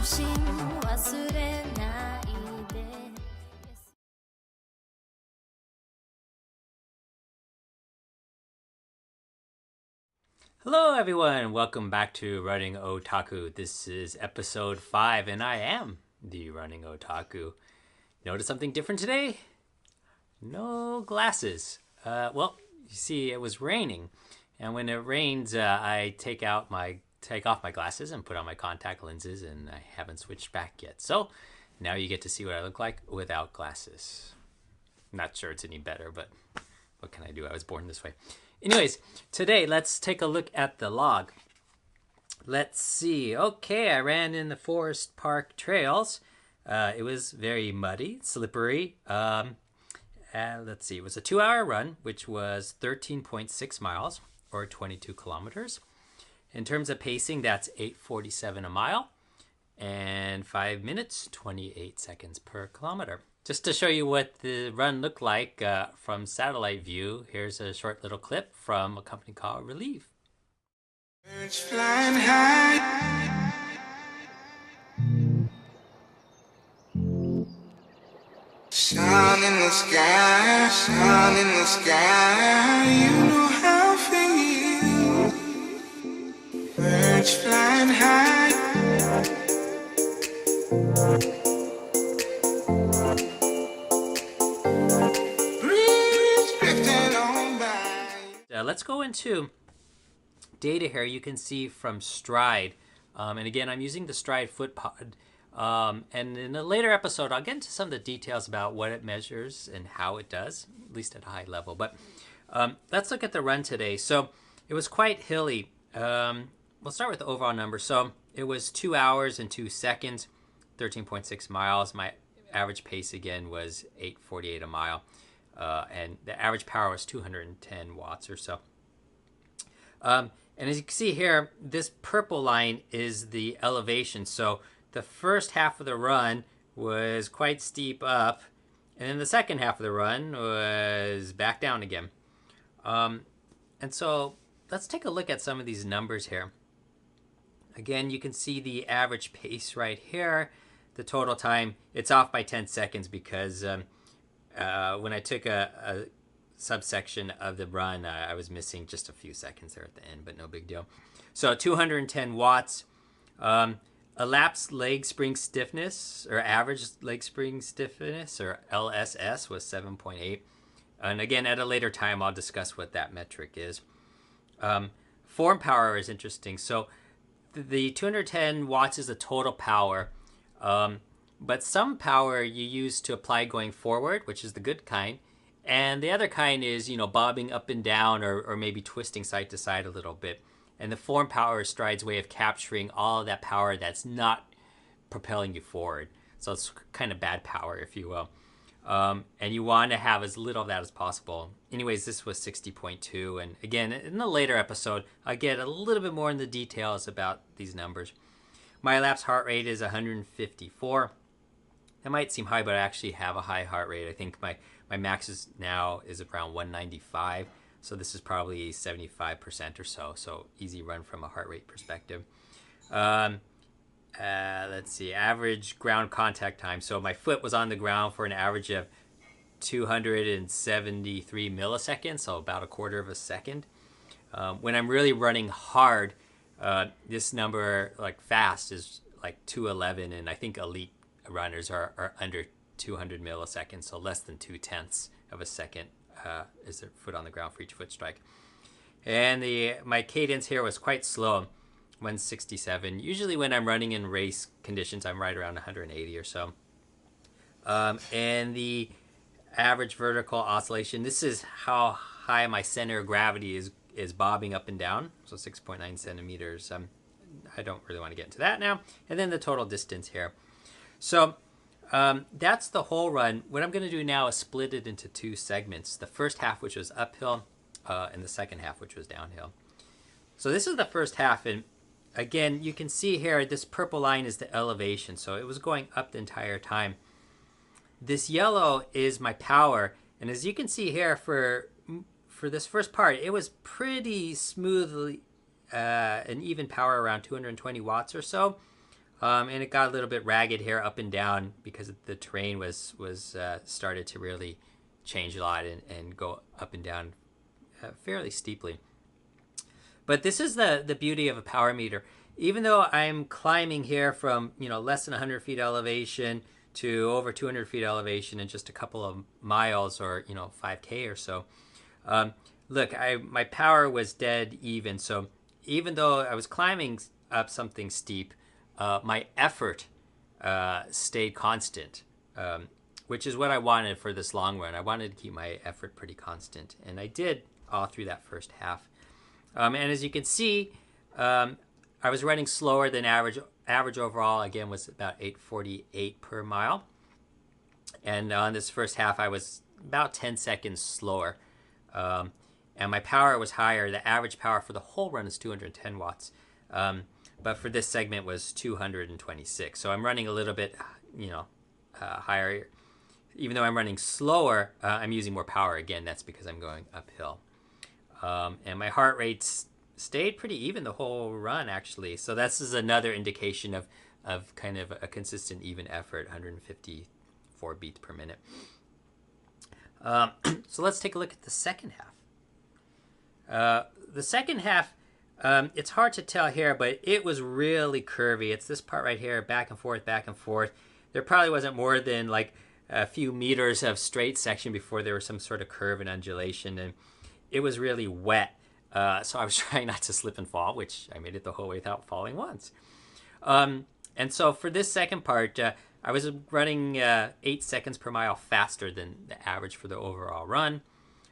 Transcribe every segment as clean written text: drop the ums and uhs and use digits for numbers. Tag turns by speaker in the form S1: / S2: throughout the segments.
S1: Hello everyone, welcome back to Running Otaku. This is episode 5 and I am the Running Otaku. Notice something different today? No glasses. Well, you see it was raining, and when it rains I take off my glasses and put on my contact lenses, and I haven't switched back yet. So now you get to see what I look like without glasses. Not sure it's any better, but what can I do? I was born this way. Anyways, today let's take a look at the log. Let's see. Okay, I ran in the Forest Park trails. It was very muddy, slippery. Let's see. It was a 2-hour run, which was 13.6 miles or 22 kilometers. In terms of pacing, that's 8:47 a mile and 5 minutes, 28 seconds per kilometer. Just to show you what the run looked like from satellite view, here's a short little clip from a company called Relief.
S2: Birds flying high, sun in the sky, sun in the sky, you know how I feel. Birds flying high.
S1: Let's go into data here. You can see from Stryd, and again, I'm using the Stryd FootPod. And in a later episode, I'll get into some of the details about what it measures and how it does, at least at a high level. But let's look at the run today. So it was quite hilly. We'll start with the overall number. So it was 2 hours and 2 seconds, 13.6 miles. My average pace again was 8:48 a mile. And the average power was 210 watts or so. And as you can see here, this purple line is the elevation. So the first half of the run was quite steep up, and then the second half of the run was back down again. And so let's take a look at some of these numbers here. Again, you can see the average pace right here. The total time, it's off by 10 seconds because when I took a subsection of the run, I was missing just a few seconds there at the end, but no big deal. So 210 watts. Elapsed leg spring stiffness, or average leg spring stiffness, or LSS, was 7.8. And again, at a later time, I'll discuss what that metric is. Form power is interesting. So the 210 watts is the total power. But some power you use to apply going forward, which is the good kind. And the other kind is, bobbing up and down or maybe twisting side to side a little bit. And the form power is Stryd's way of capturing all of that power that's not propelling you forward. So it's kind of bad power, if you will. And you want to have as little of that as possible. Anyways, this was 60.2. And again, in the later episode, I'll get a little bit more in the details about these numbers. My elapsed heart rate is 154. That might seem high, but I actually have a high heart rate. I think my max now is around 195. So this is probably 75% or so. So easy run from a heart rate perspective. Let's see, average ground contact time. So my foot was on the ground for an average of 273 milliseconds, so about a quarter of a second. When I'm really running hard, this number, like fast, is like 211, and I think elite runners are under 200 milliseconds, so less than 0.2 of a second is their foot on the ground for each foot strike. And my cadence here was quite slow, 167. Usually when I'm running in race conditions, I'm right around 180 or so. And the average vertical oscillation, this is how high my center of gravity is bobbing up and down, so 6.9 centimeters. I don't really want to get into that now. And then the total distance here. So that's the whole run. What I'm going to do now is split it into 2 segments. The first half, which was uphill, and the second half, which was downhill. So this is the first half, and again, you can see here, this purple line is the elevation. So it was going up the entire time. This yellow is my power, and as you can see here, for this first part, it was pretty smoothly an even power around 220 watts or so. And it got a little bit ragged here up and down because the terrain was started to really change a lot and go up and down fairly steeply. But this is the beauty of a power meter. Even though I'm climbing here from less than 100 feet elevation to over 200 feet elevation in just a couple of miles, or 5K or so, look, my power was dead even. So even though I was climbing up something steep, my effort stayed constant, which is what I wanted for this long run. I wanted to keep my effort pretty constant, and I did all through that first half. And as you can see, I was running slower than average. Average overall, again, was about 8:48 per mile. And on this first half, I was about 10 seconds slower. And my power was higher. The average power for the whole run is 210 watts. But for this segment was 226. So I'm running a little bit, higher. Even though I'm running slower, I'm using more power. Again, that's because I'm going uphill. And my heart rate stayed pretty even the whole run, actually. So this is another indication of kind of a consistent, even effort, 154 beats per minute. So let's take a look at the second half. The second half, it's hard to tell here, but it was really curvy. It's this part right here, back and forth, back and forth. There probably wasn't more than like a few meters of straight section before there was some sort of curve and undulation, and it was really wet. So I was trying not to slip and fall, which I made it the whole way without falling once. And so for this second part, I was running 8 seconds per mile faster than the average for the overall run.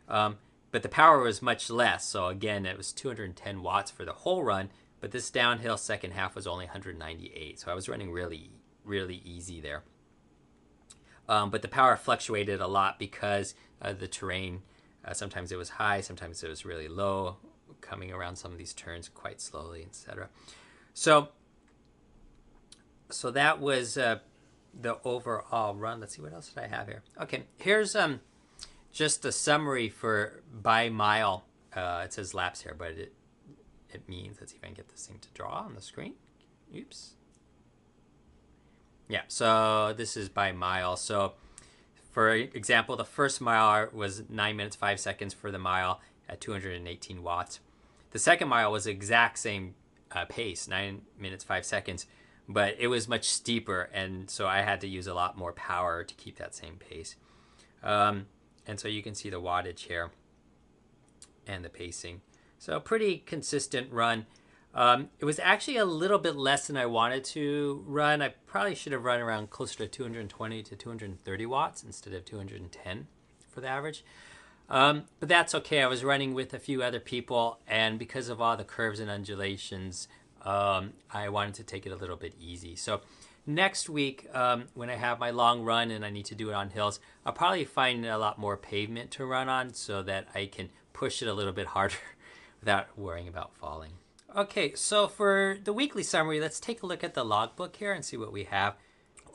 S1: But the power was much less. So again, it was 210 watts for the whole run, but this downhill second half was only 198. So I was running really, really easy there. But the power fluctuated a lot because the terrain, sometimes it was high, sometimes it was really low, coming around some of these turns quite slowly, etc. So that was the overall run. Let's see, what else did I have here? Okay, here's just a summary for by mile. It says laps here, but it means, let's see if I can get this thing to draw on the screen. Oops. Yeah, so this is by mile. So for example, the first mile was 9 minutes 5 seconds for the mile at 218 watts. The second mile was the exact same pace, 9 minutes 5 seconds, but it was much steeper, and so I had to use a lot more power to keep that same pace. And so you can see the wattage here and the pacing. So pretty consistent run. It was actually a little bit less than I wanted to run. I probably should have run around closer to 220 to 230 watts instead of 210 for the average. But that's okay. I was running with a few other people, and because of all the curves and undulations, I wanted to take it a little bit easy. So next week, when I have my long run and I need to do it on hills, I'll probably find a lot more pavement to run on so that I can push it a little bit harder without worrying about falling. Okay, so for the weekly summary, let's take a look at the logbook here and see what we have.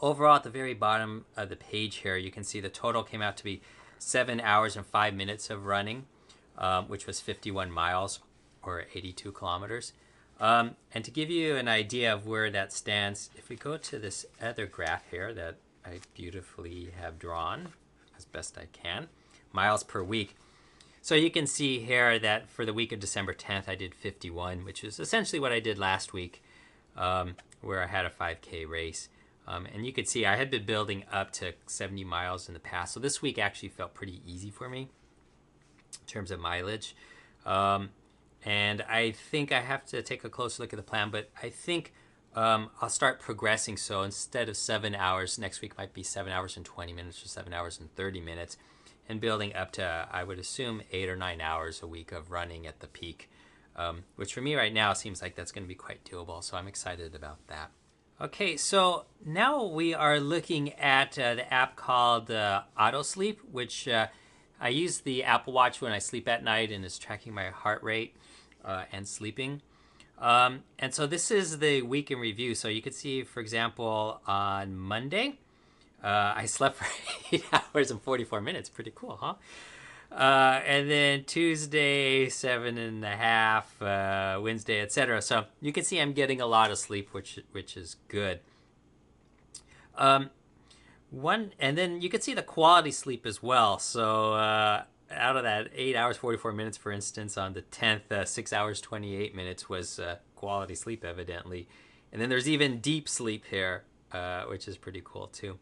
S1: Overall, at the very bottom of the page here, you can see the total came out to be 7 hours and 5 minutes of running, which was 51 miles or 82 kilometers. And to give you an idea of where that stands, if we go to this other graph here that I beautifully have drawn as best I can, miles per week. So you can see here that for the week of December 10th, I did 51, which is essentially what I did last week, where I had a 5K race. And you could see I had been building up to 70 miles in the past. So this week actually felt pretty easy for me in terms of mileage. And I think I have to take a close look at the plan, but I think I'll start progressing. So instead of 7 hours, next week might be 7 hours and 20 minutes or 7 hours and 30 minutes. And building up to, I would assume, 8 or 9 hours a week of running at the peak, which for me right now seems like that's going to be quite doable. So I'm excited about that. Okay, so now we are looking at the app called Auto Sleep, which I use the Apple Watch when I sleep at night, and it's tracking my heart rate and sleeping. And so this is the week in review. So you can see, for example, on Monday, I slept for 8 hours and 44 minutes. Pretty cool, huh? And then Tuesday 7.5, Wednesday, etc. So you can see I'm getting a lot of sleep, which is good. And then you can see the quality sleep as well. So out of that 8 hours 44 minutes, for instance, on the 10th, 6 hours 28 minutes was quality sleep, evidently. And then there's even deep sleep here, which is pretty cool too.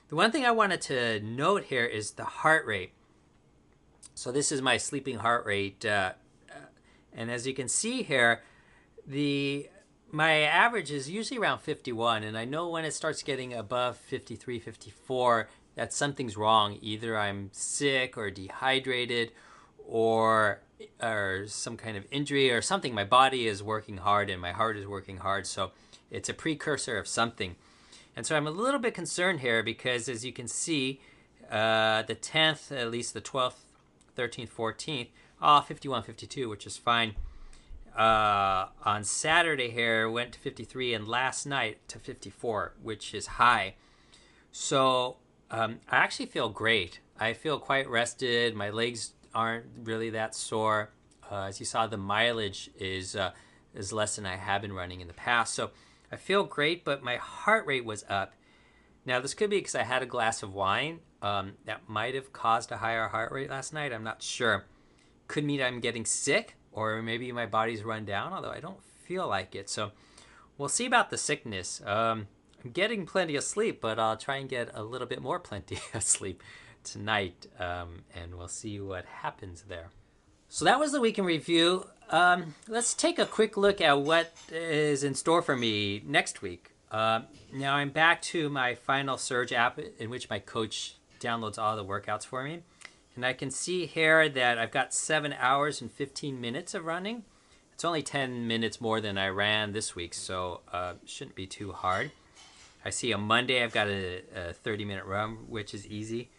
S1: The one thing I wanted to note here is the heart rate. So this is my sleeping heart rate, and as you can see here, my average is usually around 51, and I know when it starts getting above 53, 54, that something's wrong. Either I'm sick or dehydrated, or some kind of injury or something. My body is working hard and my heart is working hard, so it's a precursor of something. And so I'm a little bit concerned here because, as you can see, the 10th, at least the 12th, 13th, 14th, 51, 52, which is fine. On Saturday here, went to 53, and last night to 54, which is high. So I actually feel great. I feel quite rested. My legs aren't really that sore. As you saw, the mileage is less than I have been running in the past. So I feel great, but my heart rate was up. Now, this could be because I had a glass of wine. That might have caused a higher heart rate last night. I'm not sure. Could mean I'm getting sick, or maybe my body's run down, although I don't feel like it. So we'll see about the sickness. I'm getting plenty of sleep, but I'll try and get a little bit more plenty of sleep tonight, and we'll see what happens there. So that was the week in review. Let's take a quick look at what is in store for me next week. Now I'm back to my Final Surge app, in which my coach downloads all the workouts for me. And I can see here that I've got 7 hours and 15 minutes of running. It's only 10 minutes more than I ran this week, so shouldn't be too hard. I see on Monday I've got a 30-minute run, which is easy.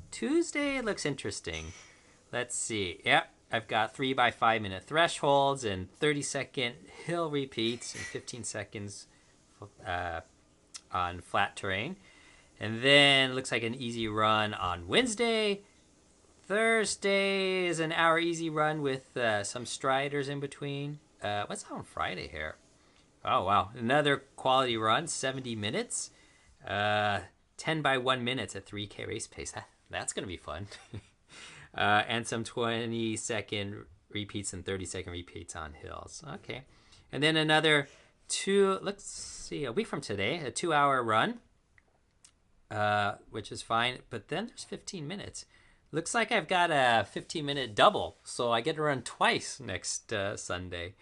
S1: Tuesday, it looks interesting. Let's see. Yep, I've got 3 by 5 minute thresholds and 30-second hill repeats and 15 seconds on flat terrain. And then looks like an easy run on Wednesday. Thursday is an hour easy run with some striders in between. What's on Friday here? Oh, wow. Another quality run, 70 minutes. 10 by 1 minute at 3K race pace. That's going to be fun. And some 20-second repeats and 30-second repeats on hills. Okay. And then another a week from today, a 2-hour run, which is fine. But then there's 15 minutes. Looks like I've got a 15-minute double, so I get to run twice next Sunday.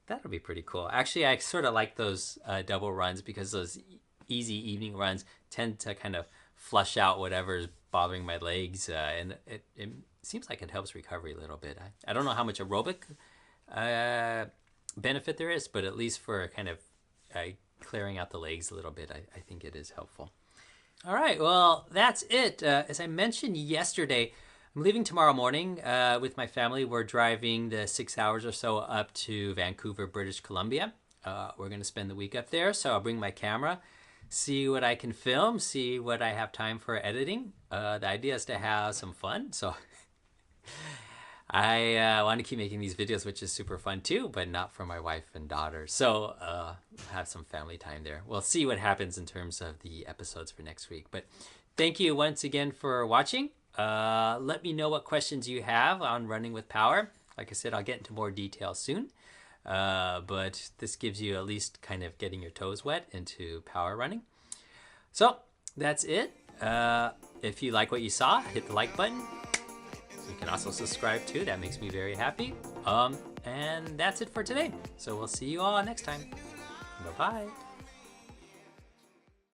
S1: That'll be pretty cool. Actually, I sort of like those double runs because those easy evening runs tend to kind of flush out whatever's bothering my legs, and it seems like it helps recovery a little bit. I don't know how much aerobic benefit there is, but at least for kind of clearing out the legs a little bit, I think it is helpful. All right, well, that's it. As I mentioned yesterday, I'm leaving tomorrow morning with my family. We're driving the 6 hours or so up to Vancouver, British Columbia. We're going to spend the week up there, so I'll bring my camera, see what I can film, see what I have time for editing. The idea is to have some fun, so I want to keep making these videos, which is super fun too, but not for my wife and daughter. So have some family time there. We'll see what happens in terms of the episodes for next week. But thank you once again for watching. Let me know what questions you have on running with power. Like I said, I'll get into more detail soon. But this gives you at least kind of getting your toes wet into power running. So that's it. If you like what you saw, hit the like button. You can also subscribe too. That makes me very happy. And that's it for today. So we'll see you all next time. Bye-bye.